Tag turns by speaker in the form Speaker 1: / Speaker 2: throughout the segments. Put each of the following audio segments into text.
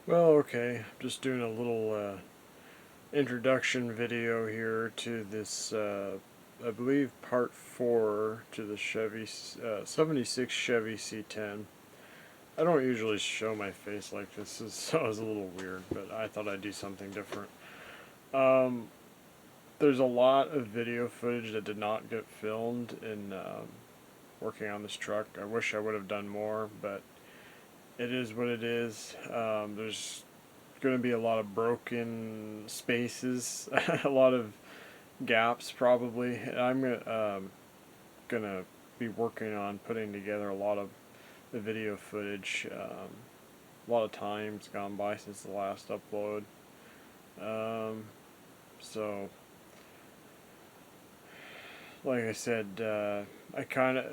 Speaker 1: Well, okay, just doing a little introduction video here to this, I believe, part 4 to the Chevy 76 Chevy C10. I don't usually show my face like this, so it's a little weird, but I thought I'd do something different. There's a lot of video footage that did not get filmed in working on this truck. I wish I would have done more, but it is what it is. There's going to be a lot of broken spaces, a lot of gaps probably. I'm gonna be working on putting together a lot of the video footage. A lot of time's gone by since the last upload. So, like I said, I kind of,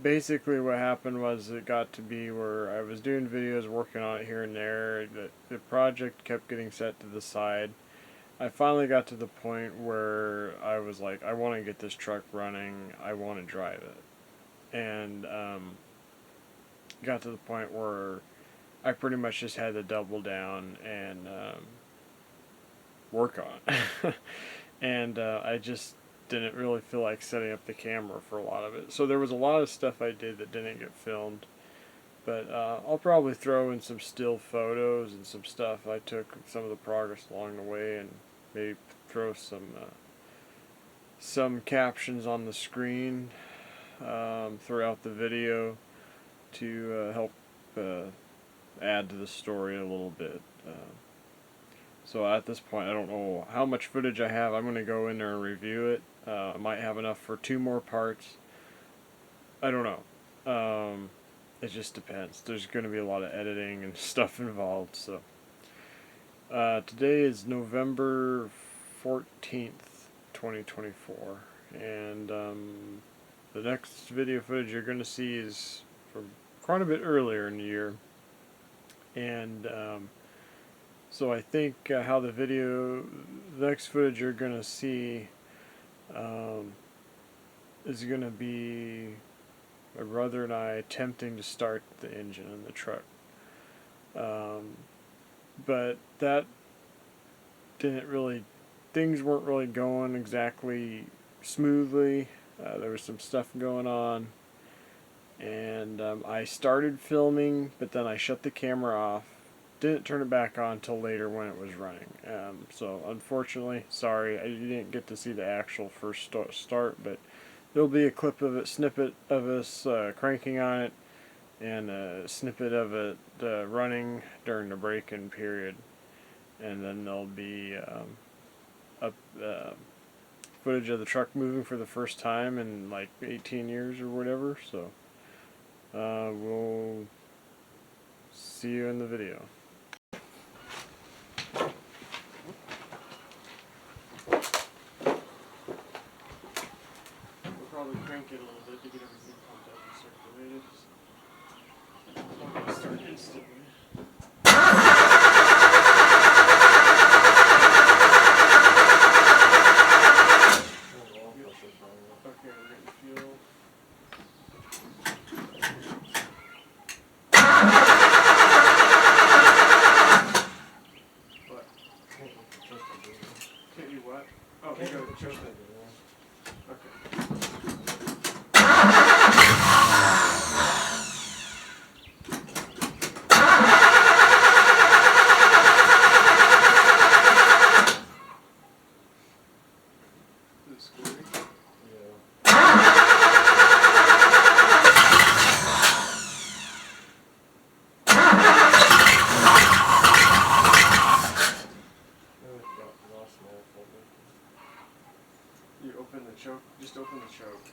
Speaker 1: basically what happened was it got to be where I was doing videos, working on it here and there. The project kept getting set to the side. I finally got to the point where I was like, I want to get this truck running. I want to drive it. And got to the point where I pretty much just had to double down and work on it. And I just didn't really feel like setting up the camera for a lot of it. So there was a lot of stuff I did that didn't get filmed. But I'll probably throw in some still photos and some stuff I took, some of the progress along the way, and maybe throw some captions on the screen throughout the video to help add to the story a little bit. So at this point, I don't know how much footage I have. I'm going to go in there and review it. I might have enough for 2 more parts. I don't know. It just depends. There's going to be a lot of editing and stuff involved. So today is November 14th, 2024. And the next video footage you're going to see is from quite a bit earlier in the year. And so I think how the next footage you're going to see is going to be my brother and I attempting to start the engine in the truck. But that didn't really, things weren't really going exactly smoothly. There was some stuff going on. And I started filming, but then I shut the camera off. Didn't turn it back on until later when it was running. So unfortunately, sorry, you didn't get to see the actual first start, but there'll be a clip of it, snippet of us cranking on it, and a snippet of it running during the break-in period. And then there'll be footage of the truck moving for the first time in like 18 years or whatever. So we'll see you in the video. Probably crank it a little bit to get everything pumped up and circulated. I'm going to start instantly. Okay, we're getting fuel. What? Can't you what? Oh, you got the choke. Okay. You open the choke, just open the choke.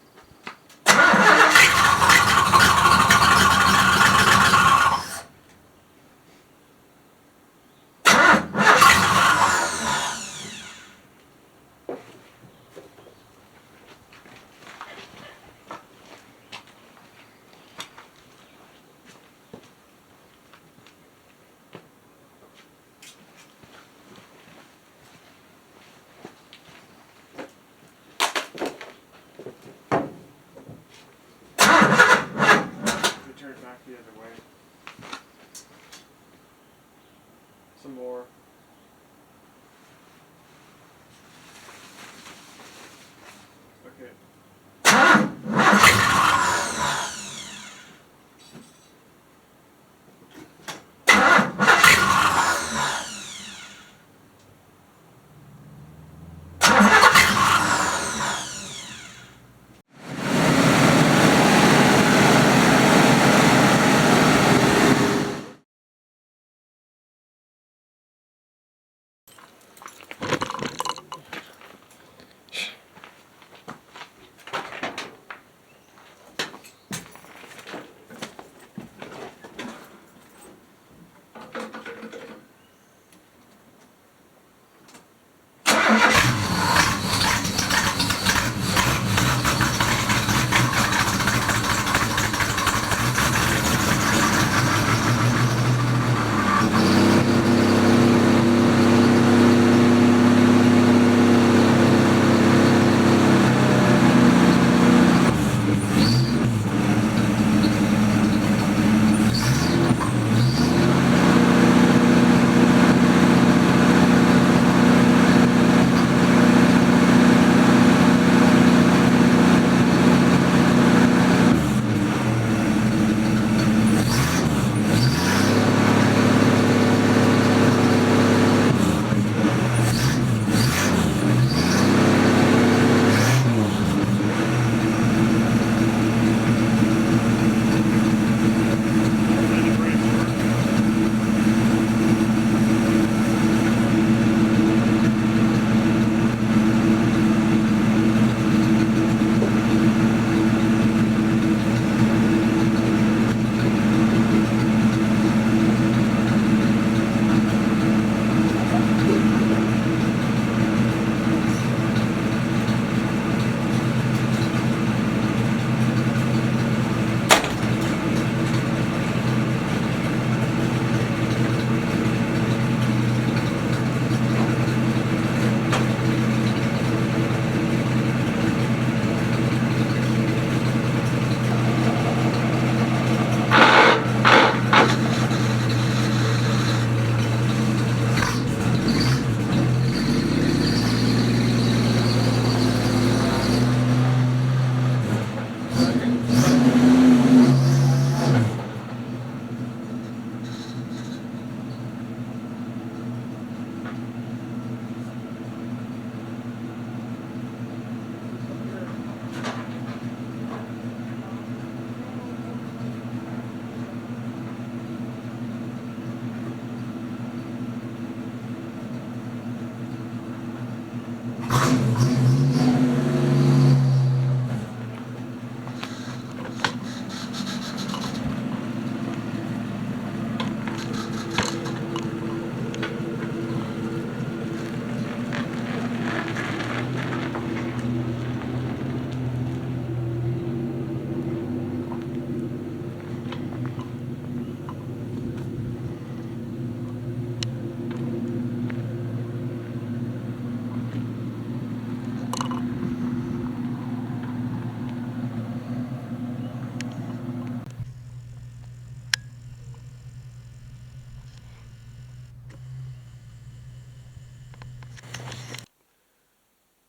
Speaker 1: Turn it back the other way. Some more. Okay.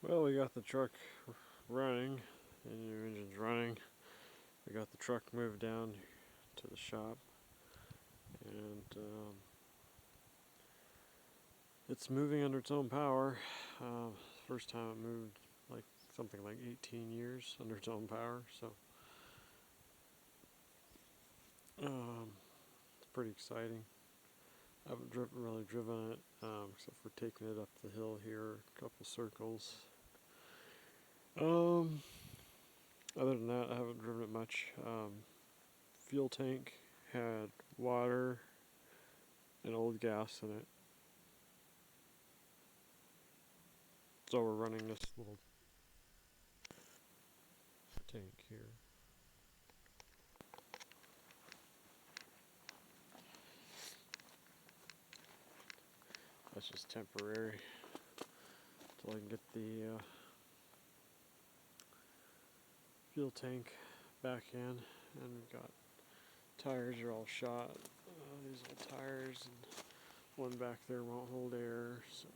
Speaker 1: Well, we got the truck running, and your engine's running. We got the truck moved down to the shop, and it's moving under its own power. First time it moved like something like 18 years under its own power, so it's pretty exciting. I haven't really driven it, except for taking it up the hill here a couple circles. Other than that, I haven't driven it much. Fuel tank had water and old gas in it, so we're running this little tank here. That's just temporary until I can get the fuel tank back in, and we've got tires are all shot. These old tires, and one back there won't hold air, so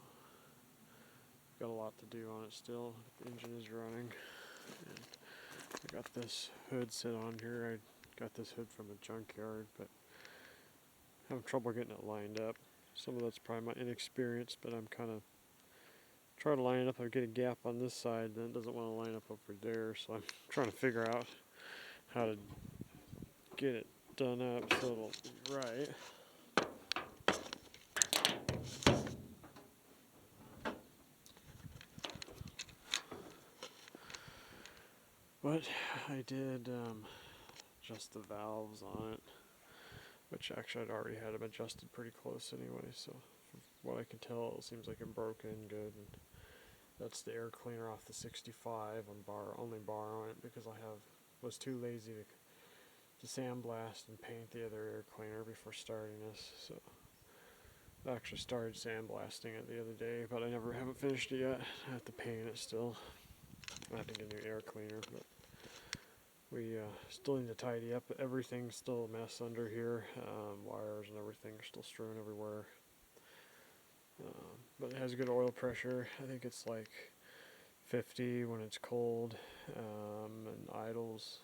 Speaker 1: got a lot to do on it still. The engine is running. And I got this hood set on here. I got this hood from a junkyard, but having trouble getting it lined up. Some of that's probably my inexperience, but I'm kind of trying to line it up. I get a gap on this side, then it doesn't want to line up over there, so I'm trying to figure out how to get it done up so it'll be right. But I did adjust the valves on it, which actually I'd already had them adjusted pretty close anyway, so from what I can tell it seems like it broke in good. And that's the air cleaner off the 65. I'm only borrowing it because I was too lazy to sandblast and paint the other air cleaner before starting this, so I actually started sandblasting it the other day, but I haven't finished it yet. I have to paint it still. I have to get a new air cleaner, but we still need to tidy up. Everything's still a mess under here. Wires and everything are still strewn everywhere. But it has good oil pressure. I think it's like 50 when it's cold, and idles.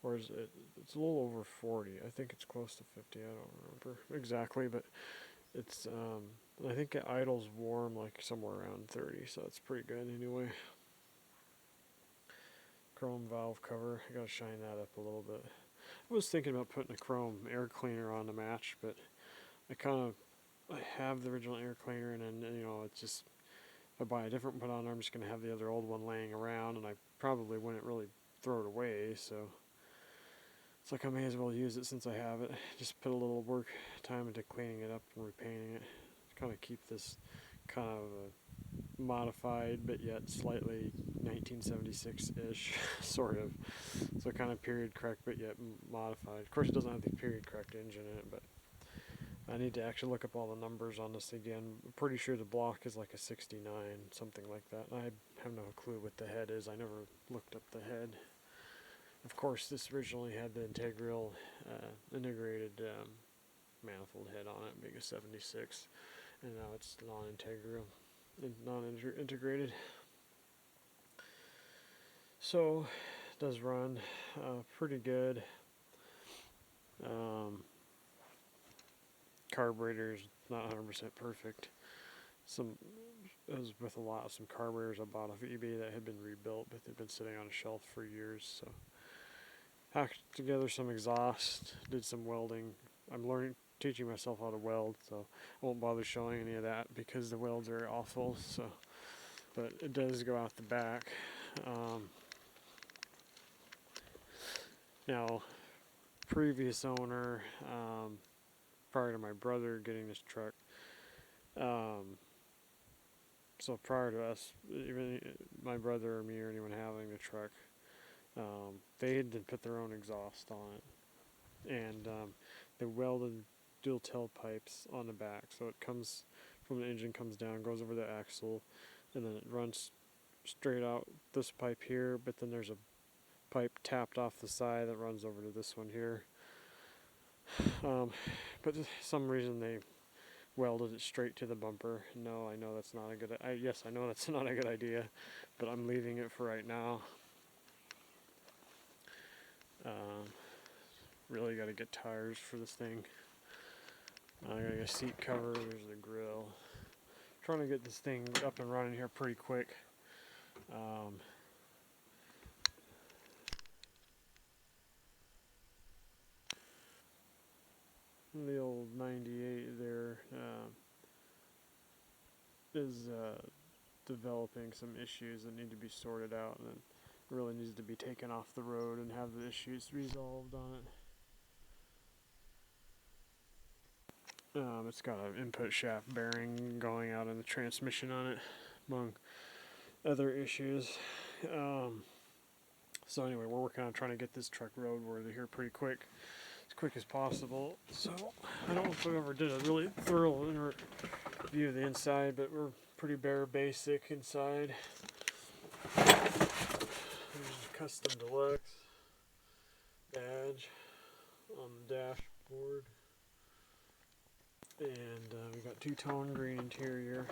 Speaker 1: Or is it? It's a little over 40. I think it's close to 50. I don't remember exactly, but it's. I think it idles warm like somewhere around 30, so it's pretty good anyway. Chrome valve cover. I gotta shine that up a little bit. I was thinking about putting a chrome air cleaner on to match, but I have the original air cleaner, and then it's just if I buy a different one on, I'm just gonna have the other old one laying around, and I probably wouldn't really throw it away. So it's like I may as well use it since I have it. Just put a little work time into cleaning it up and repainting it. Kind of keep this kind of a modified but yet slightly 1976-ish sort of. So kind of period correct but yet modified. Of course it doesn't have the period correct engine in it, but I need to actually look up all the numbers on this again. I'm pretty sure the block is like a 69, something like that. I have no clue what the head is. I never looked up the head. Of course, this originally had the integrated manifold head on it, big as 76, and now it's non-integrated. So, it does run pretty good. Carburetor's not 100% perfect. As with some carburetors I bought off eBay that had been rebuilt, but they've been sitting on a shelf for years, so hacked together some exhaust, did some welding. I'm teaching myself how to weld, so I won't bother showing any of that because the welds are awful. So, but it does go out the back. Now, previous owner, prior to my brother getting this truck, so prior to us, even my brother or me or anyone having the truck, they had put their own exhaust on it, and they welded dual tailpipes on the back, so it comes from the engine, comes down, goes over the axle, and then it runs straight out this pipe here, but then there's a pipe tapped off the side that runs over to this one here. But for some reason they welded it straight to the bumper. No, I know that's not a good yes, I know that's not a good idea, but I'm leaving it for right now. Really got to get tires for this thing. I got to get a seat cover. There's the grill. Trying to get this thing up and running here pretty quick. The old 98 there is developing some issues that need to be sorted out, and it really needs to be taken off the road and have the issues resolved on it. It's got an input shaft bearing going out in the transmission on it, among other issues. So anyway, we're working on trying to get this truck roadworthy here pretty quick, as quick as possible. So I don't know if I ever did a really thorough view of the inside, but we're pretty bare basic inside. There's a custom Deluxe badge on the dashboard. And we got two-tone green interior.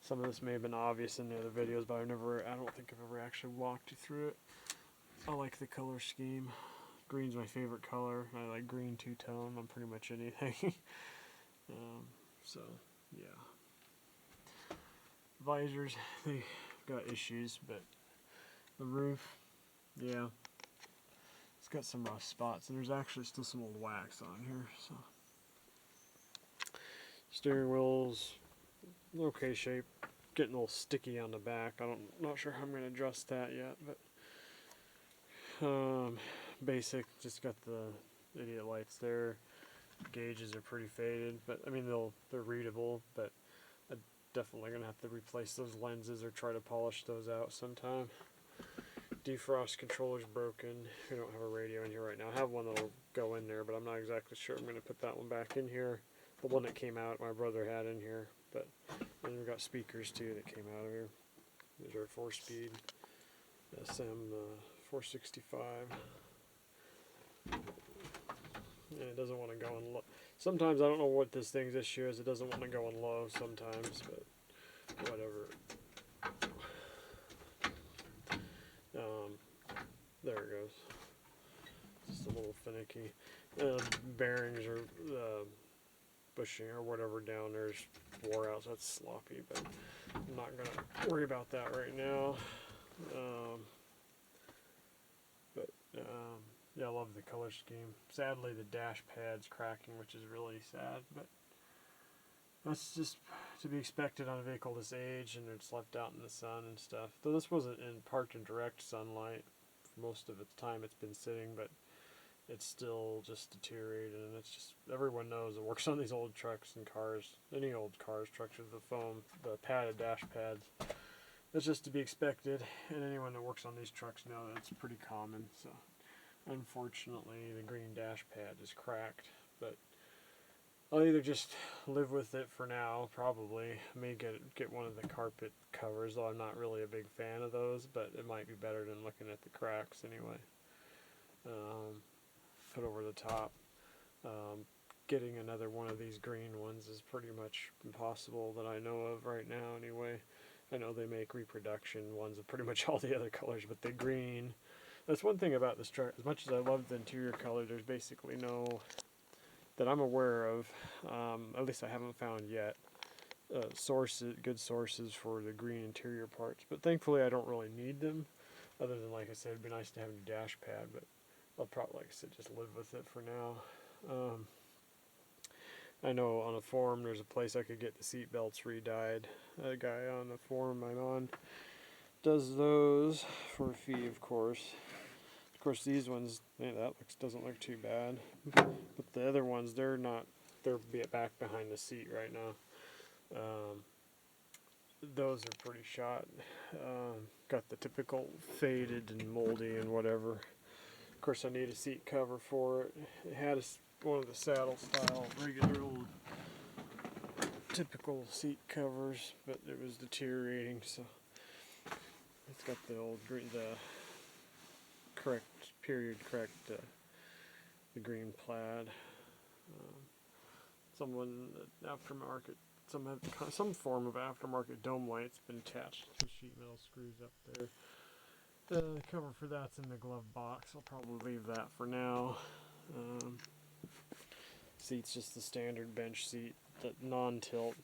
Speaker 1: Some of this may have been obvious in the other videos, but I don't think I've ever actually walked you through it. I like the color scheme. Green's my favorite color. I like green two-tone on pretty much anything. So, yeah. Visors, they got issues, but the roof, yeah, it's got some rough spots, and there's actually still some old wax on here. So, steering wheel's okay shape, getting a little sticky on the back. Not sure how I'm going to adjust that yet, but basic. Just got the idiot lights there. Gauges are pretty faded, but I mean they're readable, but I'm definitely gonna have to replace those lenses or try to polish those out sometime. Defrost controller's broken. We don't have a radio in here right now. I have one that'll go in there, but I'm not exactly sure I'm gonna put that one back in here. The one that came out, my brother had in here, but then we've got speakers too that came out of here. These are 4-speed SM 465. And it doesn't want to go in low. Sometimes I don't know what this thing's issue is. It doesn't want to go in low sometimes, but whatever. There it goes. Just a little finicky. Bearings or bushing or whatever down there's wore out, so that's sloppy, but I'm not going to worry about that right now. Yeah, I love the color scheme. Sadly, the dash pad's cracking, which is really sad, but that's just to be expected on a vehicle this age, and it's left out in the sun and stuff. Though this wasn't parked in direct sunlight for most of its time it's been sitting, but it's still just deteriorated, and it's just, everyone knows it works on these old trucks and cars, any old cars, trucks with the foam, the padded dash pads. That's just to be expected, and anyone that works on these trucks know that it's pretty common. So unfortunately the green dash pad is cracked, but I'll either just live with it for now, probably. I may get one of the carpet covers, though I'm not really a big fan of those, but it might be better than looking at the cracks anyway. Put over the top. Getting another one of these green ones is pretty much impossible that I know of right now anyway. I know they make reproduction ones of pretty much all the other colors, but the green, that's one thing about this truck. As much as I love the interior color, there's basically no, that I'm aware of, at least I haven't found yet, good sources for the green interior parts. But thankfully I don't really need them, other than, like I said, it'd be nice to have a new dash pad, but I'll probably, like I said, just live with it for now. I know on a forum there's a place I could get the seat belts re-dyed. A guy on the forum I'm on does those for a fee, of course. Of course, these ones, that doesn't look too bad. But the other ones, they're back behind the seat right now. Those are pretty shot. Got the typical faded and moldy and whatever. Of course, I need a seat cover for it. It had one of the saddle style, regular old typical seat covers, but it was deteriorating, so it's got the old green, the green plaid. Aftermarket, some form of aftermarket dome light's been attached to sheet metal screws up there. The cover for that's in the glove box. I'll probably leave that for now. Seat's just the standard bench seat, that non-tilt,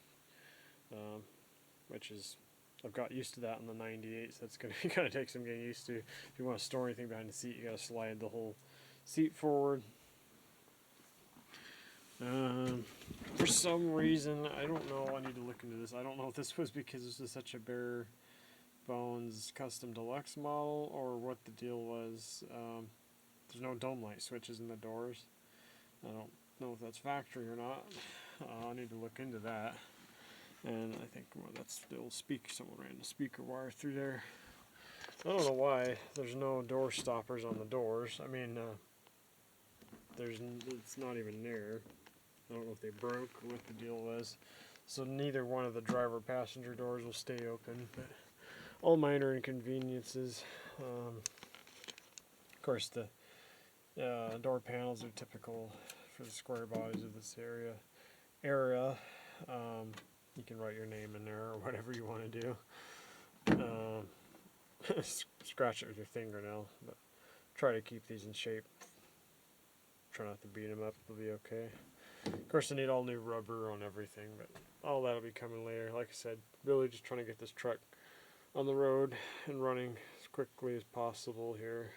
Speaker 1: which is, I've got used to that in the 98, so that's going to take some getting used to. If you want to store anything behind the seat, you got to slide the whole seat forward. For some reason, I don't know, I need to look into this. I don't know if this was because this is such a bare bones custom deluxe model or what the deal was. There's no dome light switches in the doors. I don't know if that's factory or not. I need to look into that. And I think that's the old speaker. Someone ran the speaker wire through there. I don't know why there's no door stoppers on the doors. I mean, it's not even there. I don't know if they broke or what the deal was. So neither one of the driver passenger doors will stay open. But all minor inconveniences. Of course, the door panels are typical for the square bodies of this area. area. You can write your name in there or whatever you want to do. Scratch it with your fingernail, but try to keep these in shape. Try not to beat them up, they'll be okay. Of course, I need all new rubber on everything, but all that'll be coming later. Like I said, really just trying to get this truck on the road and running as quickly as possible here.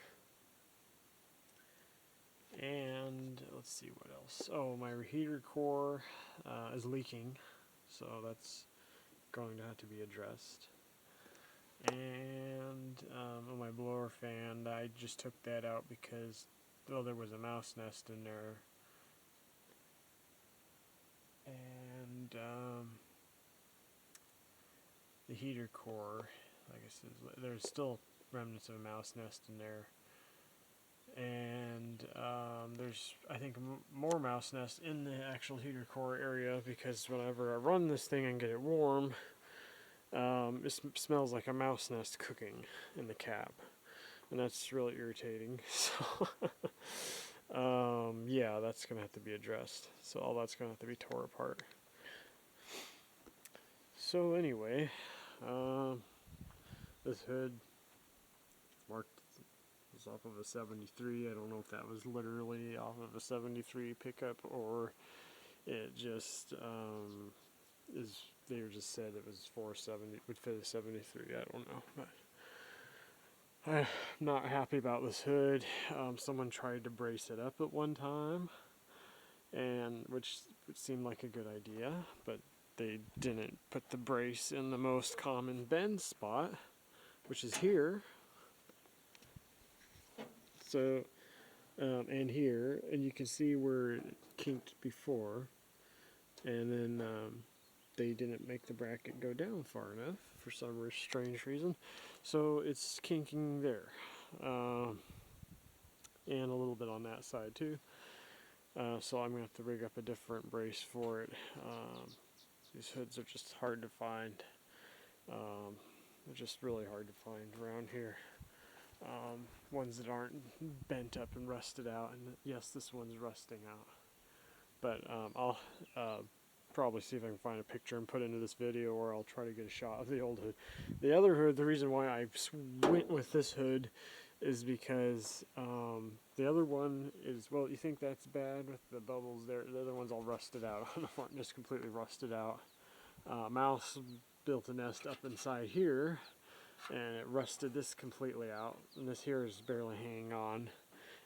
Speaker 1: And let's see what else. Oh, my reheater core is leaking, so that's going to have to be addressed. And on my blower fan, I just took that out because, well, there was a mouse nest in there. And the heater core, like I said, there's still remnants of a mouse nest in there. And there's, I think, more mouse nests in the actual heater core area, because whenever I run this thing and get it warm, it smells like a mouse nest cooking in the cab, and that's really irritating. So yeah, that's gonna have to be addressed. So all that's gonna have to be tore apart. So anyway, this hood marked was off of a 73. I don't know if that was literally off of a 73 pickup, or it just is. They just said it was 470, would fit a 73. I don't know, but I'm not happy about this hood. Someone tried to brace it up at one time, and which seemed like a good idea, but they didn't put the brace in the most common bend spot, which is here. So, and here, and you can see where it kinked before, and then they didn't make the bracket go down far enough for some strange reason, so it's kinking there, and a little bit on that side too. So I'm gonna have to rig up a different brace for it. These hoods are just hard to find. They're just really hard to find around here. Ones that aren't bent up and rusted out, and yes, this one's rusting out, but I'll probably see if I can find a picture and put into this video, or I'll try to get a shot of the old hood. The other hood, the reason why I went with this hood is because the other one is, well, you think that's bad with the bubbles there, the other one's all rusted out on the front, just completely rusted out. Mouse built a nest up inside here, and it rusted this completely out, and this here is barely hanging on,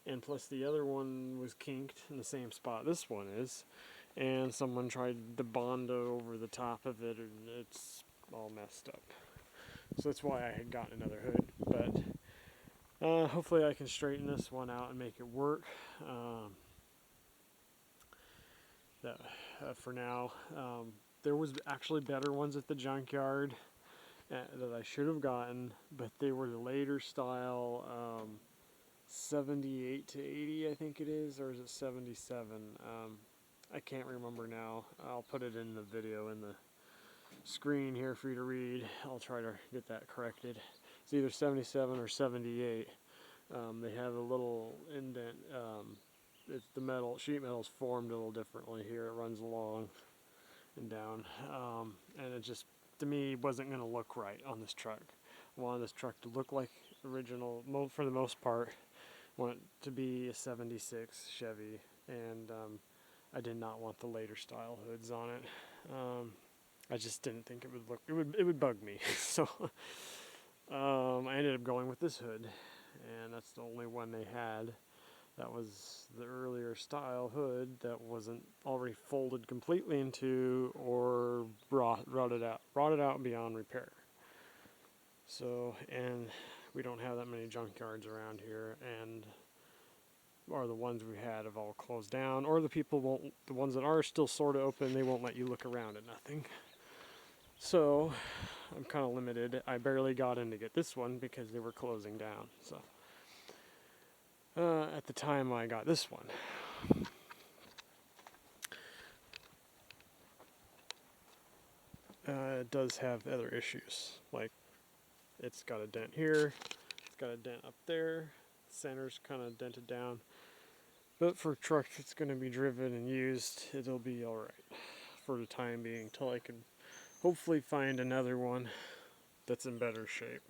Speaker 1: and plus the other one was kinked in the same spot this one is, and someone tried to Bondo over the top of it, and it's all messed up. So that's why I had gotten another hood, but hopefully I can straighten this one out and make it work. For now, there was actually better ones at the junkyard that I should have gotten, but they were the later style 78 to 80, I think it is, or is it 77? I can't remember now. I'll put it in the video in the screen here for you to read. I'll try to get that corrected. It's either 77 or 78. They have a little indent. It's the sheet metal's formed a little differently here. It runs along and down, and it just, to me, wasn't going to look right on this truck. I wanted this truck to look like original, for the most part. I want it to be a 76 Chevy, and I did not want the later style hoods on it. I just didn't think it would look, it would bug me. So I ended up going with this hood, and that's the only one they had. That was the earlier style hood that wasn't already folded completely into or rotted out beyond repair. So, and we don't have that many junkyards around here, and or the ones we had have all closed down, or the ones that are still sort of open, they won't let you look around at nothing. So I'm kind of limited. I barely got in to get this one because they were closing down. So at the time I got this one. It does have other issues, like it's got a dent here, it's got a dent up there, the center's kind of dented down, but for a truck that's going to be driven and used, it'll be alright
Speaker 2: for the time being till I can hopefully find another one that's in better shape.